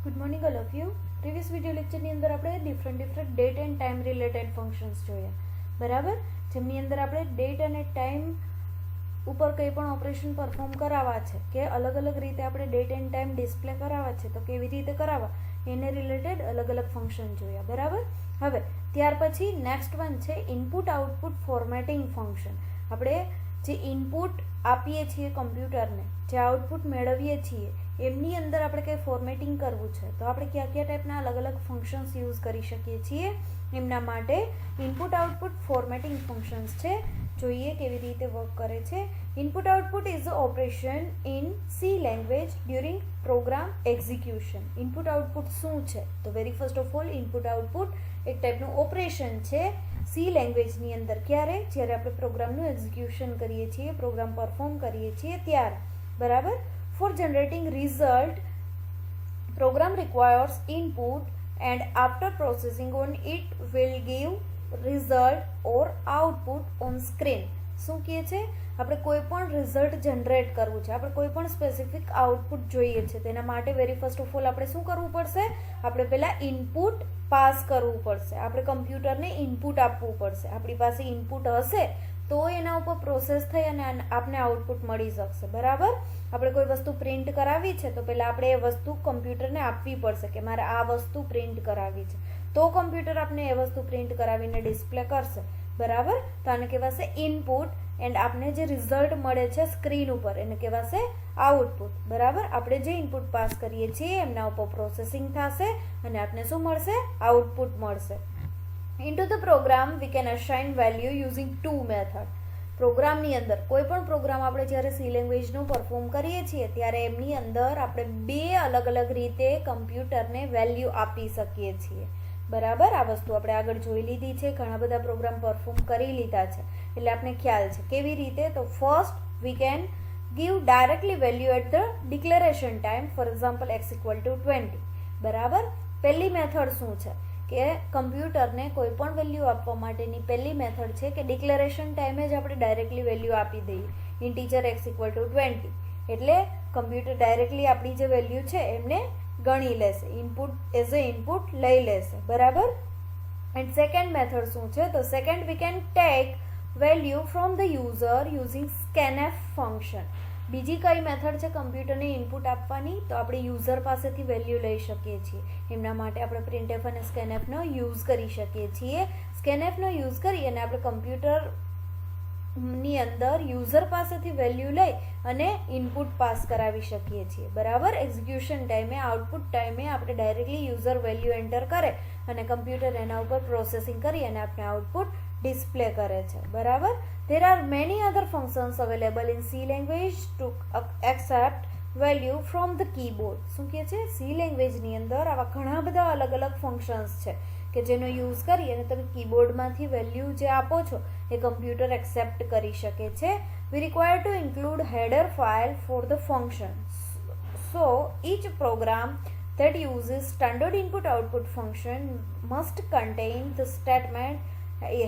Good morning all of you. Previous video લેક્ચરની અંદર આપણે different date and time related functions જોયા, બરાબર. જેમની અંદર આપણે ડેટ અને ટાઈમ ઉપર કંઈ પણ ઓપરેશન પરફોર્મ કરાવવા છે કે અલગ અલગ રીતે આપણે ડેટ એન્ડ ટાઈમ ડિસ્પ્લે કરાવવા છે તો કેવી રીતે કરાવવા એને રિલેટેડ અલગ અલગ ફંક્શન જોયા, બરાબર. હવે ત્યાર પછી નેક્સ્ટ વન છે ઇનપુટ આઉટપુટ ફોર્મેટિંગ ફંક્શન. આપણે જે ઇનપુટ આપીએ છીએ કમ્પ્યુટરને, જે આઉટપુટ મેળવીએ છીએ એમની અંદર આપણે કંઈ ફોર્મેટિંગ કરવું છે તો આપણે કયા કયા ટાઈપના અલગ અલગ ફંક્શન્સ યુઝ કરી શકીએ છીએ એમના માટે ઇનપુટ આઉટપુટ ફોર્મેટિંગ ફંક્શન્સ છે. જોઈએ કેવી રીતે વર્ક કરે છે. Input output is a operation in C language during program execution. Input output શું છે તો very first of all input output એક ટાઈપનું ઓપરેશન છે સી લેંગ્વેજની અંદર. ક્યારે? જ્યારે આપણે પ્રોગ્રામનું એક્ઝિક્યુશન કરીએ છીએ, પ્રોગ્રામ પરફોર્મ કરીએ છીએ ત્યારે, બરાબર. For generating result, program requires input and after processing on it will give result or output on screen. શું કહે છે? આપણે કોઈ પણ રિઝલ્ટ જનરેટ કરવું છે, આપણે કોઈ પણ સ્પેસિફિક આઉટપુટ જોઈએ છે તેના માટે વેરી ફર્સ્ટ ઓફ ઓલ આપણે શું કરવું પડશે? આપણે પહેલાં ઇનપુટ પાસ કરવું પડશે, આપણે કમ્પ્યુટરને ઇનપુટ આપવું પડશે. આપણી પાસે ઇનપુટ હશે તો એના ઉપર પ્રોસેસ થઈ અને આપને આઉટપુટ મળી શકશે, બરાબર. આપણે કોઈ વસ્તુ પ્રિન્ટ કરાવી છે તો પહેલાં આપણે એ વસ્તુ કમ્પ્યુટરને આપવી પડશે કે મારે આ વસ્તુ પ્રિન્ટ કરાવી છે, તો કમ્પ્યુટર આપણે એ વસ્તુ પ્રિન્ટ કરાવીને ડિસ્પ્લે કરશે, બરાબર. તો આને કહેવાશે ઇનપુટ એન્ડ આપને જે રિઝલ્ટ મળે છે સ્ક્રીન ઉપર એને કહેવાશે આઉટપુટ, બરાબર. આપણે જે ઇનપુટ પાસ કરીએ છીએ એમના ઉપર પ્રોસેસિંગ થશે અને આપને શું મળશે? આઉટપુટ મળશે. Into the program we can assign value using two method. પ્રોગ્રામની અંદર કોઈ પણ પ્રોગ્રામ આપણે જ્યારે સી લેંગ્વેજનું પરફોર્મ કરીએ છીએ ત્યારે એમની અંદર આપણે બે અલગ અલગ રીતે કમ્પ્યુટરને વેલ્યુ આપી શકીએ છીએ, બરાબર. આ વસ્તુ આપણે આગળ જોઈ લીધી છે, ઘણા બધા પ્રોગ્રામ પરફોર્મ કરી લીધા છે એટલે આપણે ખ્યાલ છે કેવી રીતે. તો first we can give directly value at the declaration time, for example x = 20, બરાબર. પહેલી મેથડ શું છે કે કમ્પ્યુટરને કોઈ પણ વેલ્યુ આપવા માટેની પહેલી મેથડ છે કે ડિક્લેરેશન ટાઈમે જ આપણે ડાયરેક્ટલી વેલ્યુ આપી દઈએ. ઇન્ટીજર x = 20 એટલે કમ્પ્યુટર ડાયરેક્ટલી આપણી જે વેલ્યુ છે એમને ગણી લેશે, ઇનપુટ એઝ અ ઇનપુટ લઈ લેશે, બરાબર. એન્ડ સેકન્ડ મેથડ શું છે? તો second we can take value from the user using scanf function. બીજી કઈ મેથડ છે કમ્પ્યુટરને ઇનપુટ આપવાની? તો આપણે યુઝર પાસેથી વેલ્યુ લઈ શકીએ છીએ. એમના માટે આપણે printf અને scanfનો યુઝ કરી શકીએ છીએ. scanfનો યુઝ કરી અને આપણે કમ્પ્યુટરની અંદર યુઝર પાસેથી વેલ્યુ લઈ અને ઇનપુટ પાસ કરાવી શકીએ છીએ, બરાબર. એક્ઝિક્યુશન ટાઈમે, આઉટપુટ ટાઈમે આપણે ડાયરેક્ટલી યુઝર વેલ્યુ એન્ટર કરે અને કમ્પ્યુટર એના ઉપર પ્રોસેસિંગ કરી અને આપણે આઉટપુટ ડિસ્પ્લે કરે છે, બરાબર. There are many other functions available in C language to accept value from the keyboard. શું કહે છે? સી લેંગ્વેજની અંદર આવા ઘણા બધા અલગ અલગ ફંક્શન્સ છે કે જેનો યુઝ કરી અને તમે કીબોર્ડમાંથી વેલ્યુ જે આપો છો એ કમ્પ્યુટર એક્સેપ્ટ કરી શકે છે. We require to include header file for the function. So each program that uses standard input output function must contain the statement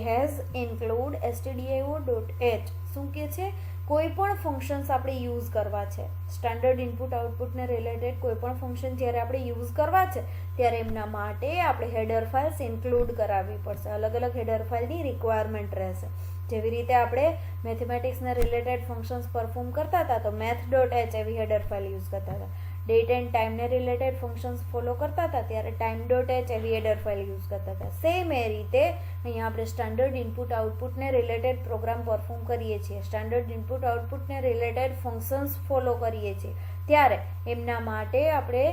has include stdio.h. શું કે છે? કોઈ પણ ફંક્શન્સ આપણે યુઝ કરવા છે, સ્ટાન્ડર્ડ ઇનપુટ આઉટપુટને રિલેટેડ કોઈ પણ ફંક્શન જ્યારે આપણે યુઝ કરવા છે ત્યારે એમના માટે આપણે હેડર ફાઇલ્સ ઇન્ક્લુડ કરાવવી પડશે. અલગ અલગ હેડર ફાઇલની રિક્વાયરમેન્ટ રહેશે. જેવી રીતે આપણે મેથેમેટિક્સના રિલેટેડ ફંક્શન્સ પરફોર્મ કરતા હતા તો math.h એવી હેડર ફાઇલ યુઝ કરતા હતા. ડેટ એન્ડ ટાઈમને રિલેટેડ ફંક્શન્સ ફોલો કરતા હતા ત્યારે time.h એવી હેડર ફાઇલ યુઝ કરતા હતા. સેમ એ રીતે અહીંયા આપણે સ્ટાન્ડર્ડ ઇનપુટ આઉટપુટને રિલેટેડ પ્રોગ્રામ પરફોર્મ કરીએ છીએ, સ્ટાન્ડર્ડ ઇનપુટ આઉટપુટને રિલેટેડ ફંક્શન્સ ફોલો કરીએ છીએ ત્યારે એમના માટે આપણે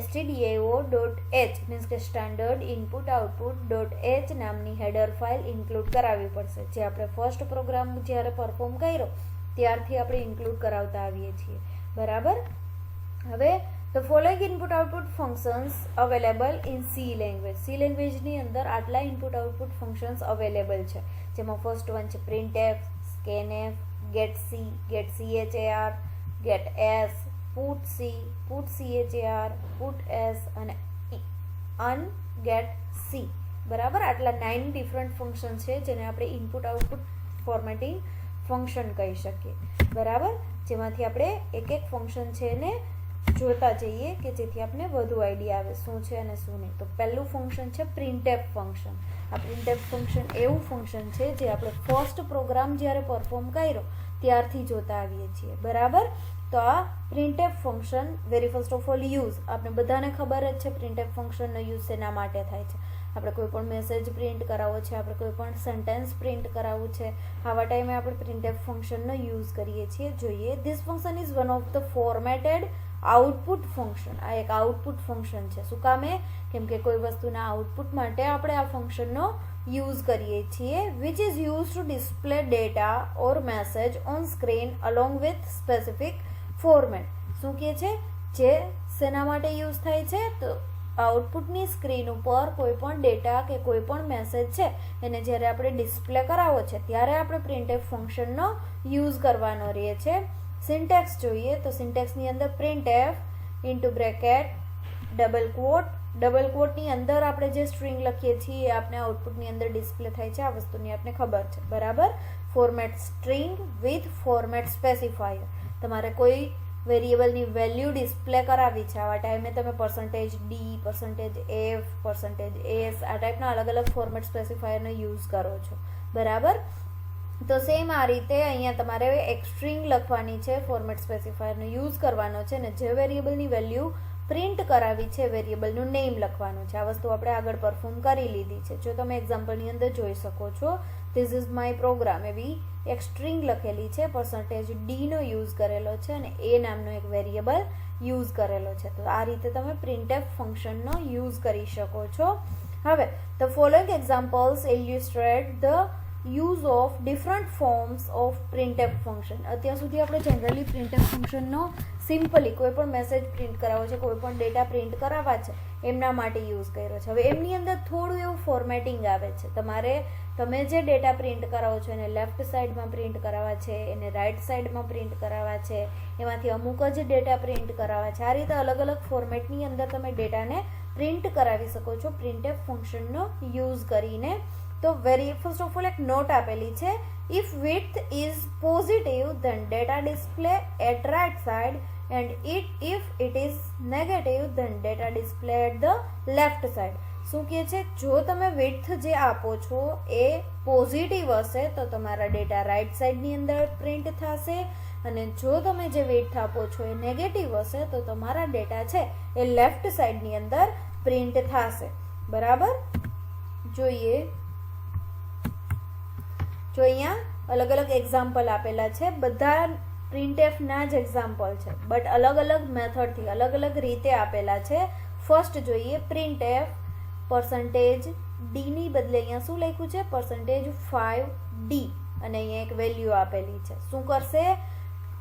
stdio.h મીન્સ કે સ્ટાન્ડર્ડ ઇનપુટ આઉટપુટ.h નામની હેડર ફાઇલ ઇન્ક્લુડ કરાવવી પડશે, જે આપણે ફર્સ્ટ પ્રોગ્રામ જ્યારે પરફોર્મ કર્યો ત્યારથી આપણે ઇન્ક્લુડ કરાવતા આવીએ છીએ, બરાબર. હવે the following input output functions available in C language. C લેંગ્વેજની અંદર આટલા ઇનપુટ આઉટપુટ ફંક્શન્સ અવેલેબલ છે, જેમાં ફર્સ્ટ વન છે printf, scanf, getc, getchar, getS, putc, putchar, puts અને ungetc, બરાબર. આટલા 9 ડિફરન્ટ ફંક્શન છે જેને આપણે ઇનપુટ આઉટપુટ ફોર્મેટિંગ ફંક્શન કહી શકીએ, બરાબર. જેમાંથી આપણે એક એક ફંક્શન છે એને જોતા જઈએ કે જેથી આપણે વધુ આઈડિયા આવે શું છે અને શું નહીં. તો પહેલું ફંક્શન છે પ્રિન્ટએફ ફંક્શન. આ પ્રિન્ટએફ ફંક્શન એવું ફંક્શન છે જે આપણે ફર્સ્ટ પ્રોગ્રામ જ્યારે પરફોર્મ કર્યો ત્યારથી જોતા આવીએ છીએ, બરાબર. તો આ printf function very first of all use આપણે બધાને ખબર જ છે પ્રિન્ટએફ ફંક્શનનો યુઝ શેના માટે થાય છે. આપણે કોઈ પણ મેસેજ પ્રિન્ટ કરાવવો છે, આપણે કોઈ પણ સેન્ટેન્સ પ્રિન્ટ કરાવવું છે, આવા ટાઈમે આપણે પ્રિન્ટએફ ફંક્શનનો યુઝ કરીએ છીએ. જોઈએ, this function is one of the formatted output function. આ એક આઉટપુટ ફંક્શન છે. શું કામે? કેમ કે કોઈ વસ્તુના આઉટપુટ માટે આપણે આ ફંક્શનનો યુઝ કરીએ છીએ. Which is use to display data or message on screen along with specific format. શું કહે છે? જે શેના માટે યુઝ થાય છે? તો આઉટપુટની સ્ક્રીન ઉપર કોઈ પણ ડેટા કે કોઈ પણ મેસેજ છે એને જ્યારે આપણે ડિસ્પ્લે કરાવો છે ત્યારે આપણે પ્રિન્ટએફ ફંક્શનનો યુઝ કરવાનો રહે છે. સિન્ટેક્સ જોઈએ તો સિન્ટેક્સની અંદર પ્રિન્ટએફ ઇન્ટુ બ્રેકેટ ડબલ કોટની અંદર આપણે જે સ્ટ્રિંગ લખીએ છીએ એ આપણે આઉટપુટની અંદર ડિસ્પ્લે થાય છે. આ વસ્તુની આપણે ખબર છે, બરાબર. Format string with format specifier. તમારે કોઈ વેરિયેબલની વેલ્યુ ડિસ્પ્લે કરાવી છે, આવા ટાઈમે તમે %d, %f, %s આ ટાઈપના અલગ અલગ ફોર્મેટ સ્પેસિફાયરનો યુઝ કરો છો, બરાબર. તો સેમ આ રીતે અહીંયા તમારે એક સ્ટ્રિંગ લખવાની છે, ફોર્મેટ સ્પેસિફાયરનો યુઝ કરવાનો છે અને જે વેરિયેબલની વેલ્યુ પ્રિન્ટ કરાવી છે વેરિયેબલનું નેમ લખવાનું છે. આ વસ્તુ આપણે આગળ પરફોર્મ કરી લીધી છે. જો તમે એક્ઝામ્પલની અંદર જોઈ શકો છો, ધીસ ઇઝ માય પ્રોગ્રામ એવી એક સ્ટ્રિંગ લખેલી છે, %d નો યુઝ કરેલો છે અને એ નામનો એક વેરિયેબલ યુઝ કરેલો છે. તો આ રીતે તમે પ્રિન્ટએફ ફંક્શનનો યુઝ કરી શકો છો. હવે the following examples illustrate the use of different forms of printf function. અત્યાર સુધી આપણે જનરલી પ્રિન્ટએફ ફંક્શનનો સિમ્પલી કોઈ પણ મેસેજ પ્રિન્ટ કરાવવો છે, કોઈ પણ ડેટા પ્રિન્ટ કરાવવા છે એમના માટે યુઝ કર્યો છે. હવે એમની અંદર થોડું એવું ફોર્મેટિંગ આવે છે. તમે જે ડેટા પ્રિન્ટ કરાવો છો એને લેફ્ટ સાઈડમાં પ્રિન્ટ કરાવવા છે, એને રાઈટ સાઈડમાં પ્રિન્ટ કરાવવા છે, એમાંથી અમુક જ ડેટા પ્રિન્ટ કરાવવા છે. આ રીતે અલગ અલગ ફોર્મેટની અંદર તમે ડેટાને પ્રિન્ટ કરાવી શકો છો પ્રિન્ટએફ ફંક્શનનો યુઝ કરીને. તો વેરી ફર્સ્ટ ઓફ ઓલ એક નોટ આપેલી છે, if width is positive then data display at right side and if it is negative then data display at the left side. શું કહે છે? જો તમે width જે આપો છો એ પોઝિટિવ હશે તો તમારા ડેટા રાઈટ સાઈડની અંદર પ્રિન્ટ થશે અને જો તમે જે width આપો છો એ નેગેટિવ હશે તો તમારા ડેટા છે એ લેફ્ટ સાઈડની અંદર પ્રિન્ટ થશે, બરાબર. જોઈએ, જો અહીંયા અલગ અલગ એક્ઝામ્પલ આપેલા છે, બધા પ્રિન્ટએફના જ એક્ઝામ્પલ છે બટ અલગ અલગ મેથડથી અલગ અલગ રીતે આપેલા છે. ફર્સ્ટ જોઈએ પ્રિન્ટએફ %d ની બદલે અહીંયા શું લખ્યું છે? %5d અને અહીંયા એક વેલ્યુ આપેલી છે. શું કરશે?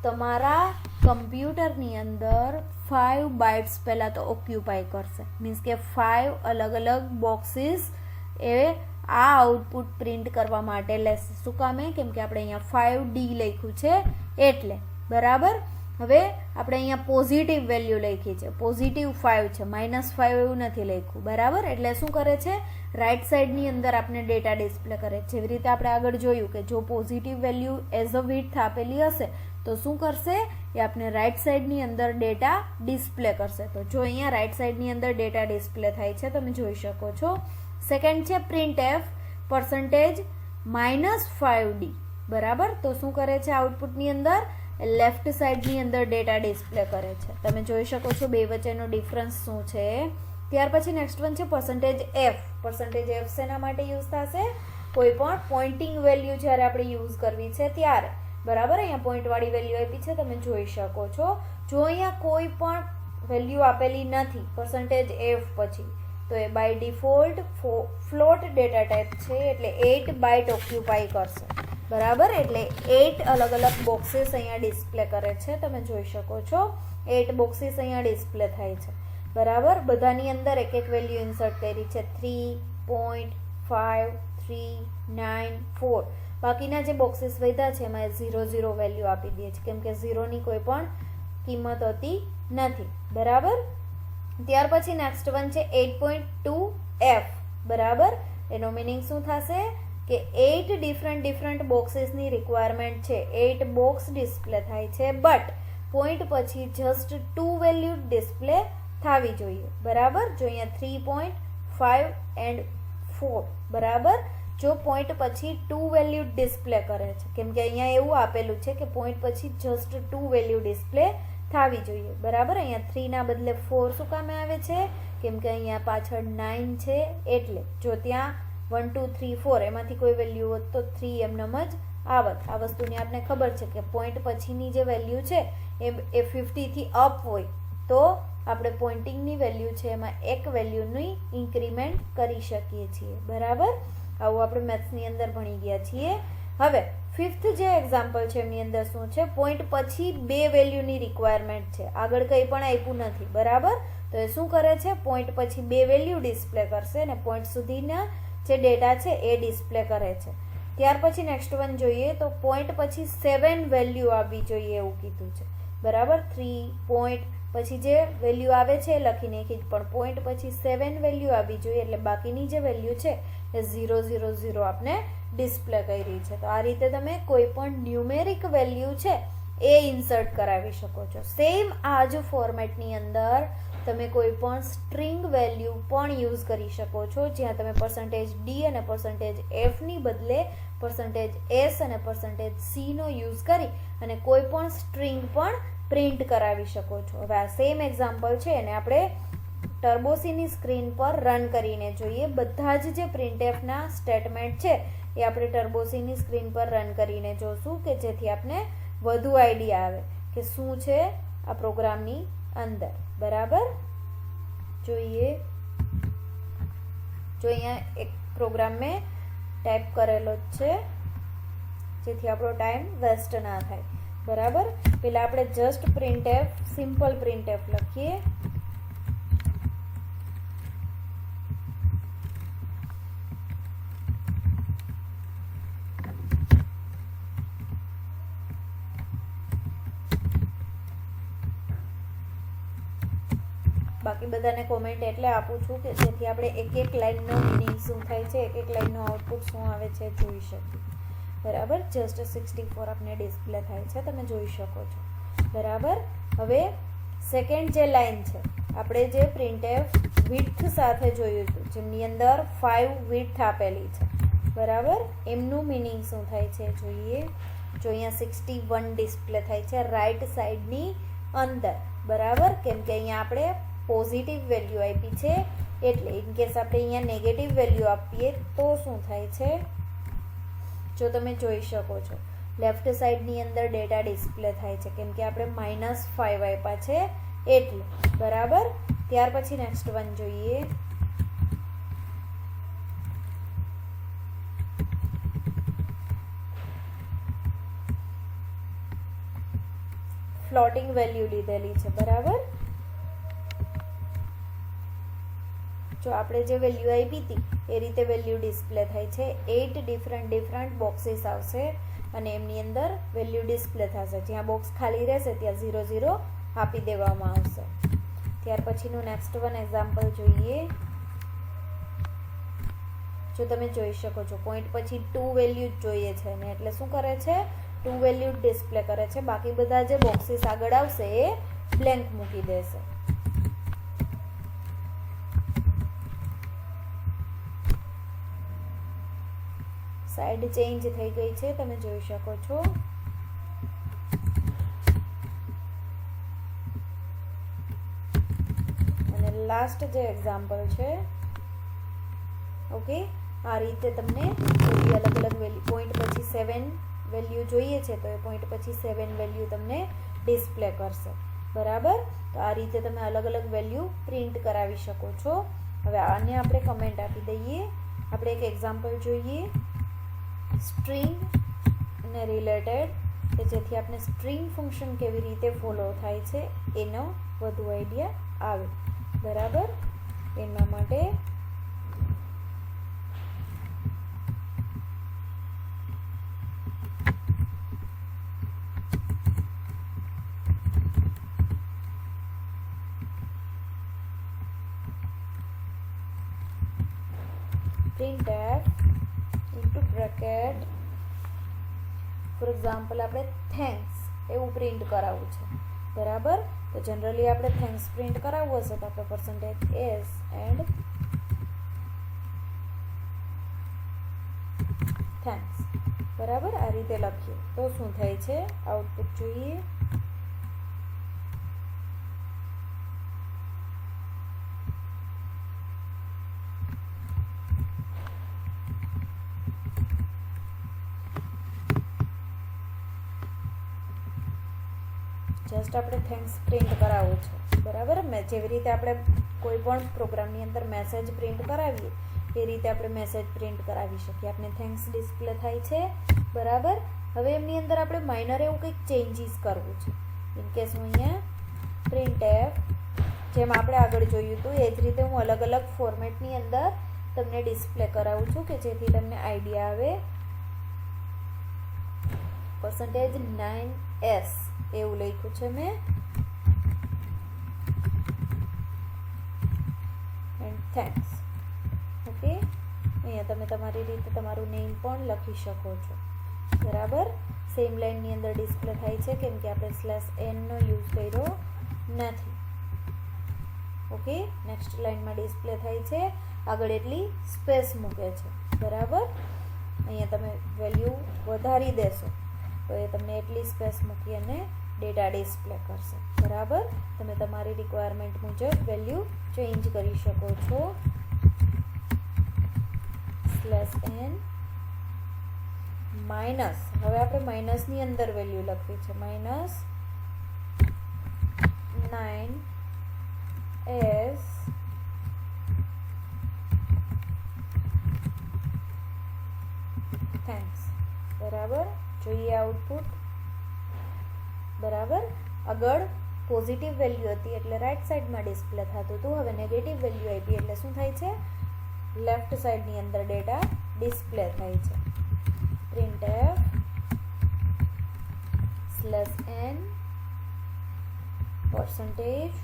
તમારા કમ્પ્યુટરની અંદર 5 બાઇટ્સ પહેલાં તો ઓક્યુપાય કરશે. મીન્સ કે 5 અલગ અલગ બોક્સીસ એ આ આઉટપુટ પ્રિન્ટ કરવા માટે લેશે. શું કામે? કેમ કે આપણે અહીંયા 5d લખ્યું છે એટલે, બરાબર. હવે આપણે અહીંયા પોઝિટિવ વેલ્યુ લખી છે, +5 છે, -5 એવું નથી લખ્યું, બરાબર. એટલે શું કરે છે? રાઈટ સાઈડની અંદર આપણે ડેટા ડિસ્પ્લે કરે. જેવી રીતે આપણે આગળ જોયું કે જો positive value as a width આપેલી હશે તો શું કરશે? એ આપણે રાઈટ સાઈડની અંદર ડેટા ડિસ્પ્લે કરશે. તો જો અહીંયા રાઈટ સાઈડની અંદર ડેટા ડિસ્પ્લે થાય છે, તમે જોઈ શકો છો. સેકન્ડ છે પ્રિન્ટએફ %-5d, બરાબર. તો શું કરે છે? આઉટપુટની અંદર લેફ્ટ સાઈડની અંદર ડેટા ડિસ્પ્લે કરે છે. તમે જોઈ શકો છો બે વચ્ચેનો ડિફરન્સ શું છે. ત્યાર પછી નેક્સ્ટ વન છે %f શેના માટે યુઝ થશે? કોઈ પણ પોઇન્ટિંગ વેલ્યુ જ્યારે આપણે યુઝ કરવી છે ત્યારે, બરાબર. અહીંયા પોઈન્ટવાળી વેલ્યુ આપી છે, તમે જોઈ શકો છો. જો અહીંયા કોઈ પણ વેલ્યુ આપેલી નથી %f પછી, તો એ by default float data type છે એટલે 8 બાઇટ ઓક્યુપાય કરશે, બરાબર. એટલે 8 અલગ અલગ બોક્સીસ અહીંયા ડિસ્પ્લે કરે છે, તમે જોઈ શકો છો. 8 બોક્સીસ અહીંયા ડિસ્પ્લે થાય છે, બરાબર. બધાની અંદર એક એક વેલ્યુ ઇન્સર્ટ કરી છે, 3, 5, 3, 9, 4. બાકીના જે બોક્સીસ વધ્યા છે એમાં 0 વેલ્યુ આપી દે છે કેમ કે 0ની કોઈ પણ કિંમત હોતી નથી, બરાબર. ત્યાર પછી નેક્સ્ટ વન છે 8.2f, બરાબર. એનો મિનિંગ શું થશે કે 8 ડિફરન્ટ બોક્સીસની રિક્વાયરમેન્ટ છે. 8 બોક્સ ડિસ્પ્લે થાય છે બટ પોઈન્ટ પછી જસ્ટ 2 વેલ્યુ ડિસ્પ્લે થવી જોઈએ, બરાબર. જો અહીંયા 3.5 એન્ડ 4, બરાબર. જો પોઈન્ટ પછી 2 વેલ્યુ ડિસ્પ્લે કરે છે, કેમ કે અહીંયા એવું આપેલું છે કે પોઈન્ટ પછી જસ્ટ 2 વેલ્યુ ડિસ્પ્લે થવી જોઈએ, બરાબર. અહીંયા 3 ના બદલે 4 શું કામે આવે છે, કેમ કે અહીંયા પાછળ 9 છે, એટલે જો ત્યાં 1 2 3 4 એમાંથી કોઈ વેલ્યુ હોત તો 3 એમનેમ જ આવત. આ વસ્તુની આપણે ખબર છે કે પોઈન્ટ પછીની જે વેલ્યુ છે એ 50 થી અપ હોય તો આપણે પોઇન્ટિંગની વેલ્યુ છે એમાં એક વેલ્યુની ઇન્ક્રીમેન્ટ કરી શકીએ છીએ, બરાબર. આવું આપણે મેથ્સની અંદર ભણી ગયા છીએ. હવે 5th જે એક્ઝામ્પલ છે એમની અંદર શું છે, પોઈન્ટ પછી 2 વેલ્યુની રિક્વાયરમેન્ટ છે, આગળ કંઈ પણ આપ્યું નથી, બરાબર. તો એ શું કરે છે, પોઈન્ટ પછી 2 વેલ્યુ ડિસ્પ્લે કરશે અને પોઈન્ટ સુધીના જે ડેટા છે એ ડિસ્પ્લે કરે છે. ત્યાર પછી નેક્સ્ટ વન જોઈએ તો પોઈન્ટ પછી 7 વેલ્યુ આવવી જોઈએ એવું કીધું છે, બરાબર. 3 પોઈન્ટ પછી જે વેલ્યુ આવે છે એ લખી નાખી, પણ પોઈન્ટ પછી 7 વેલ્યુ આવવી જોઈએ, એટલે બાકીની જે વેલ્યુ છે એ 0 0 0 આપણે ડિસ્પ્લે કરી છે. તો આ રીતે તમે કોઈ પણ ન્યુમેરિક વેલ્યુ છે એ ઇન્સર્ટ કરાવી શકો છો. સેમ આ જ ફોર્મેટની અંદર તમે કોઈ પણ સ્ટ્રિંગ વેલ્યુ પણ યુઝ કરી શકો છો, જ્યાં તમે %d અને %f ની બદલે %s અને %c નો યુઝ કરી અને કોઈ પણ સ્ટ્રિંગ પણ પ્રિન્ટ કરાવી શકો છો. હવે આ સેમ એક્ઝામ્પલ છે એને આપણે ટર્બોસીની સ્ક્રીન પર રન કરીને જોઈએ. બધા જ જે printf-ના સ્ટેટમેન્ટ છે એ આપણે ટર્બોસીની સ્ક્રીન પર રન કરીને જોશું કે જેથી આપણે વધુ આઈડિયા આવે કે શું છે આ પ્રોગ્રામની અંદર, બરાબર. જોઈએ, જો અહીંયા એક પ્રોગ્રામ મેં ટાઈપ કરેલો જ છે જેથી આપણો ટાઈમ વેસ્ટ ના થાય, બરાબર. પેલા આપણે જસ્ટ printf, સિમ્પલ printf લખીએ. બાકી બધાને કોમેન્ટ એટલે આપું છું કે જેથી આપણે એક એક લાઈનનો મિનિંગ શું થાય છે, એક એક લાઈનનો આઉટપુટ શું આવે છે જોઈ શકીએ, બરાબર. જસ્ટ 64 આપણે ડિસ્પ્લે થાય છે, તમે જોઈ શકો છો, બરાબર. હવે સેકન્ડ જે લાઈન છે આપણે જે printf width સાથે જોયું હતું, જેમની અંદર 5 width આપેલી છે, બરાબર. એમનું મિનિંગ શું થાય છે જોઈએ. જો અહીંયા 61 ડિસ્પ્લે થાય છે રાઈટ સાઈડની અંદર, બરાબર. કેમ કે અહીંયા આપણે પોઝિટિવ વેલ્યુ આપી છે, એટલે ઇનકેસ આપણે અહીંયા નેગેટિવ વેલ્યુ આપીએ તો શું થાય છે, જો તમે જોઈ શકો છો લેફ્ટ સાઈડની અંદર ડેટા ડિસ્પ્લે થાય છે, કેમ કે આપણે -5 આપ્યા છે એટલે, બરાબર. ત્યાર પછી નેક્સ્ટ વન જોઈએ. ફ્લોટિંગ વેલ્યુ લીધેલી છે, બરાબર. જો આપણે જે વેલ્યુ આપી હતી એ રીતે વેલ્યુ ડિસ્પ્લે થાય છે. 8 ડિફરન્ટ બોક્સીસ આવશે અને એમની અંદર વેલ્યુ ડિસ્પ્લે થશે. જ્યાં બોક્સ ખાલી રહેશે ત્યાં 0 0 આપી દેવામાં આવશે. ત્યાર પછીનું નેક્સ્ટ વન એક્ઝામ્પલ જોઈએ. જો તમે જોઈ શકો છો પોઈન્ટ પછી 2 વેલ્યુ જોઈએ છે ને એટલે શું કરે છે, 2 વેલ્યુ ડિસ્પ્લે કરે છે. બાકી બધા જે બોક્સીસ આગળ આવશે એ બ્લેન્ક મૂકી દેશે. સાઈડ ચેન્જ થઈ ગઈ છે, તમે જોઈ શકો છો. અને લાસ્ટ જે એક્ઝામ્પલ છે, ઓકે, આ રીતે તમને બધી અલગ અલગ વેલ્યુ પોઈન્ટ પછી 7 વેલ્યુ જોઈએ છે તો એ પોઈન્ટ પછી 7 વેલ્યુ તમને ડિસ્પ્લે કરશે, બરાબર. તો આ રીતે તમે અલગ અલગ વેલ્યુ પ્રિન્ટ કરાવી શકો છો. હવે આને આપણે કમેન્ટ આપી દઈએ. આપણે એક એક્ઝામ્પલ જોઈએ સ્ટ્રિંગ અને રિલેટેડ, કે જેથી આપણે સ્ટ્રિંગ ફંક્શન કેવી રીતે ફોલો થાય છે એનો વધુ આઈડિયા આવે, બરાબર. એના માટે printf into bracket, for example આપણે થેન્ક્સ એવું પ્રિન્ટ કરાવવું છે. બરાબર. તો જનરલી આપણે થેન્ક્સ પ્રિન્ટ કરાવવું હશે તો આપણે પર્સન્ટેજ એસ એન્ડ થેન્ક્સ, બરાબર, આ રીતે લખીએ તો શું થાય છે આઉટપુટ જોઈએ. જસ્ટ આપણે થેન્ક્સ પ્રિન્ટ કરાવવું છે, બરાબર. જેવી રીતે આપણે કોઈ પણ પ્રોગ્રામની અંદર મેસેજ પ્રિન્ટ કરાવીએ એ રીતે આપણે મેસેજ પ્રિન્ટ કરાવી શકીએ. આપણે થેન્ક્સ ડિસ્પ્લે થાય છે, બરાબર. હવે એમની અંદર આપણે માઇનર એવું કંઈક ચેન્જીસ કરવું છે. ઇનકેસ હું અહીંયા પ્રિન્ટ એફ જેમ આપણે આગળ જોયું હતું એ જ રીતે હું અલગ અલગ ફોર્મેટની અંદર તમને ડિસ્પ્લે કરાવું છું કે જેથી તમને આઈડિયા આવે. પર્સન્ટેજ 9s એવું લખ્યું છે મેં એન્ડ થેન્ક્સ. ઓકે, અહીંયા તમે તમારી રીતે તમારું નેમ પણ લખી શકો છો, બરાબર. સેમ લાઇનની અંદર ડિસ્પ્લે થાય છે કેમ કે આપણે /n નો યુઝ કર્યો નથી. ઓકે, નેક્સ્ટ લાઇનમાં ડિસ્પ્લે થાય છે, આગળ એટલી સ્પેસ મૂકે છે, બરાબર. અહીંયા તમે વેલ્યુ વધારી દેશો તો એ તમને એટલી સ્પેસ મૂકી અને ડેટા ડિસ્પ્લે કરશે, બરાબર. તમે તમારી રિક્વાયરમેન્ટ મુજબ વેલ્યુ ચેન્જ કરી શકો છો. /n માઇનસ, હવે આપણે માઇનસની અંદર વેલ્યુ લખવી છે, -9s થેન્ક્સ, બરાબર. જોઈએ આઉટપુટ, બરાબર. આગળ પોઝિટિવ વેલ્યુ હતી એટલે રાઈટ સાઈડમાં ડિસ્પ્લે થતું હતું, હવે નેગેટિવ વેલ્યુ આપી એટલે શું થાય છે લેફ્ટ સાઈડની અંદર ડેટા ડિસ્પ્લે થાય છે. printf /n percentage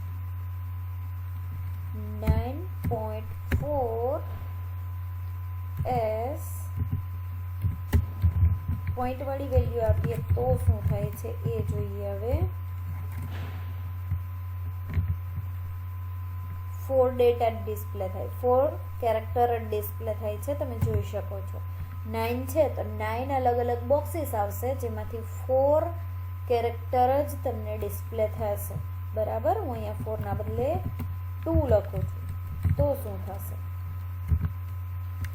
9.4s point વાળી વેલ્યુ આપીએ તો શું થાય છે એ જોઈએ. હવે 4 ડેટા ડિસ્પ્લે થાય, 4 કેરેક્ટર ડિસ્પ્લે થાય છે, તમે જોઈ શકો છો. 9 છે તો 9 અલગ અલગ બોક્સીસ આવશે જેમાંથી 4 કેરેક્ટર જ તમને ડિસ્પ્લે થશે, બરાબર. હું અહીંયા 4 ના બદલે 2 લખું છું તો શું થશે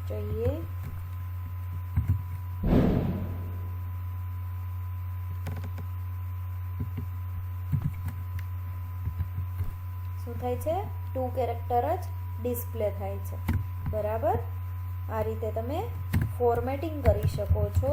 જોઈએ. શું થાય છે 2 કેરેક્ટર જ ડિસ્પ્લે થાય છે, બરાબર. આ રીતે તમે ફોર્મેટિંગ કરી શકો છો